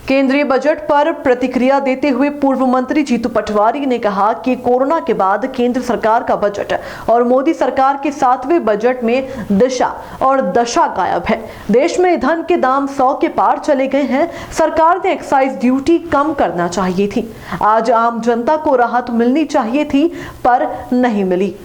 केंद्रीय बजट पर प्रतिक्रिया देते हुए पूर्व मंत्री जीतू पटवारी ने कहा कि कोरोना के बाद केंद्र सरकार का बजट और मोदी सरकार के 7वें बजट में दिशा और दशा गायब है। देश में ईंधन के दाम 100 के पार चले गए हैं। सरकार ने एक्साइज ड्यूटी कम करना चाहिए थी। आज आम जनता को राहत मिलनी चाहिए थी, पर नहीं मिली।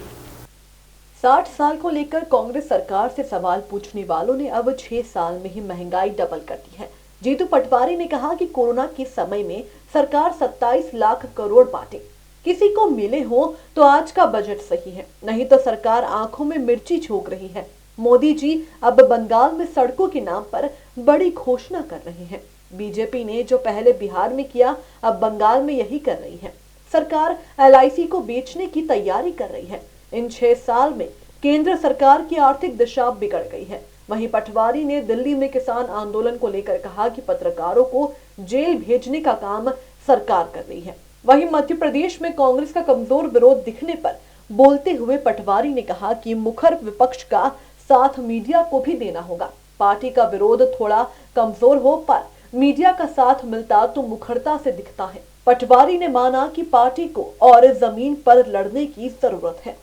60 साल को लेकर कांग्रेस सरकार से सवाल पूछने वालों ने अब 6 साल में ही महंगाई डबल कर दी है। जीतू पटवारी ने कहा कि कोरोना के समय में सरकार 27 लाख करोड़ बांटे, किसी को मिले हो तो आज का बजट सही है, नहीं तो सरकार आंखों में मिर्ची झोंक रही है। मोदी जी अब बंगाल में सड़कों के नाम पर बड़ी घोषणा कर रहे हैं। बीजेपी ने जो पहले बिहार में किया, अब बंगाल में यही कर रही है। सरकार LIC को बेचने की तैयारी कर रही है। इन 6 साल में केंद्र सरकार की आर्थिक दिशा बिगड़ गई है। वहीं पटवारी ने दिल्ली में किसान आंदोलन को लेकर कहा कि पत्रकारों को जेल भेजने का काम सरकार कर रही है। वहीं मध्य प्रदेश में कांग्रेस का कमजोर विरोध दिखने पर बोलते हुए पटवारी ने कहा कि मुखर विपक्ष का साथ मीडिया को भी देना होगा। पार्टी का विरोध थोड़ा कमजोर हो पर मीडिया का साथ मिलता तो मुखरता से दिखता है। पटवारी ने माना कि पार्टी को और जमीन पर लड़ने की जरूरत है।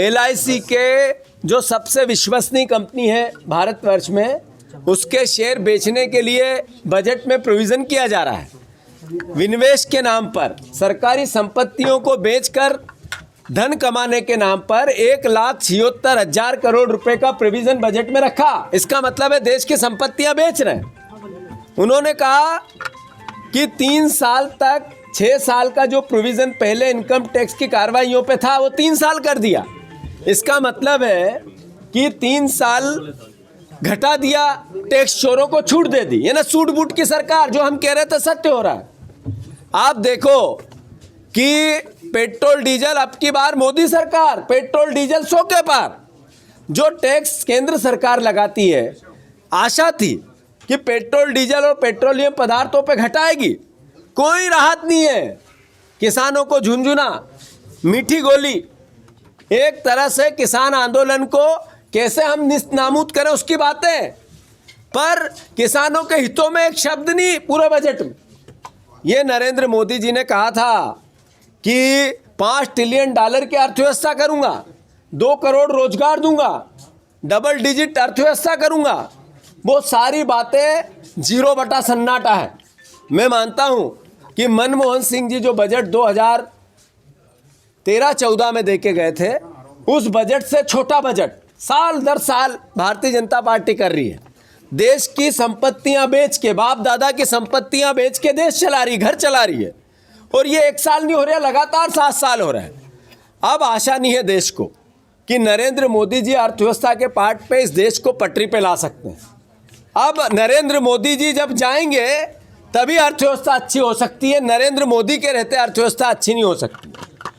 LIC के जो सबसे विश्वसनीय कंपनी है भारतवर्ष में, उसके शेयर बेचने के लिए बजट में प्रोविज़न किया जा रहा है। विनिवेश के नाम पर सरकारी संपत्तियों को बेचकर धन कमाने के नाम पर 1,76,000 करोड़ रुपए का प्रोविज़न बजट में रखा। इसका मतलब है देश की संपत्तियां बेच रहे हैं। उन्होंने कहा कि 3 साल तक 6 साल का जो प्रोविज़न पहले इनकम टैक्स की कार्रवाइयों पे था वो 3 साल कर दिया। इसका मतलब है कि 3 साल घटा दिया, टैक्स चोरों को छूट दे दी। ये ना सूट बूट की सरकार, जो हम कह रहे थे सत्य हो रहा है। आप देखो कि पेट्रोल डीजल, अब की बार मोदी सरकार पेट्रोल डीजल 100 के पार। जो टैक्स केंद्र सरकार लगाती है, आशा थी कि पेट्रोल डीजल और पेट्रोलियम पदार्थों पे घटाएगी, कोई राहत नहीं है। किसानों को झुंझुना, मीठी गोली। एक तरह से किसान आंदोलन को कैसे हम निस्तनाबूद करें उसकी बातें, पर किसानों के हितों में एक शब्द नहीं पूरे बजट में। ये नरेंद्र मोदी जी ने कहा था कि $5 ट्रिलियन की अर्थव्यवस्था करूंगा, 2 करोड़ रोजगार दूंगा, डबल डिजिट अर्थव्यवस्था करूंगा। वो सारी बातें 0 बटा सन्नाटा है। मैं मानता हूं कि मनमोहन सिंह जी जो बजट 2013-14 में देके गए थे, उस बजट से छोटा बजट साल दर साल भारतीय जनता पार्टी कर रही है। देश की संपत्तियां बेच के, बाप दादा की संपत्तियां बेच के देश चला रही, घर चला रही है। और ये 1 साल नहीं हो रहा, लगातार 7 साल हो रहा है। अब आशा नहीं है देश को कि नरेंद्र मोदी जी अर्थव्यवस्था के पार्ट पे इस देश को पटरी पे ला सकते हैं। अब नरेंद्र मोदी जी जब जाएंगे तभी अर्थव्यवस्था अच्छी हो सकती है। नरेंद्र मोदी के रहते अर्थव्यवस्था अच्छी नहीं हो सकती।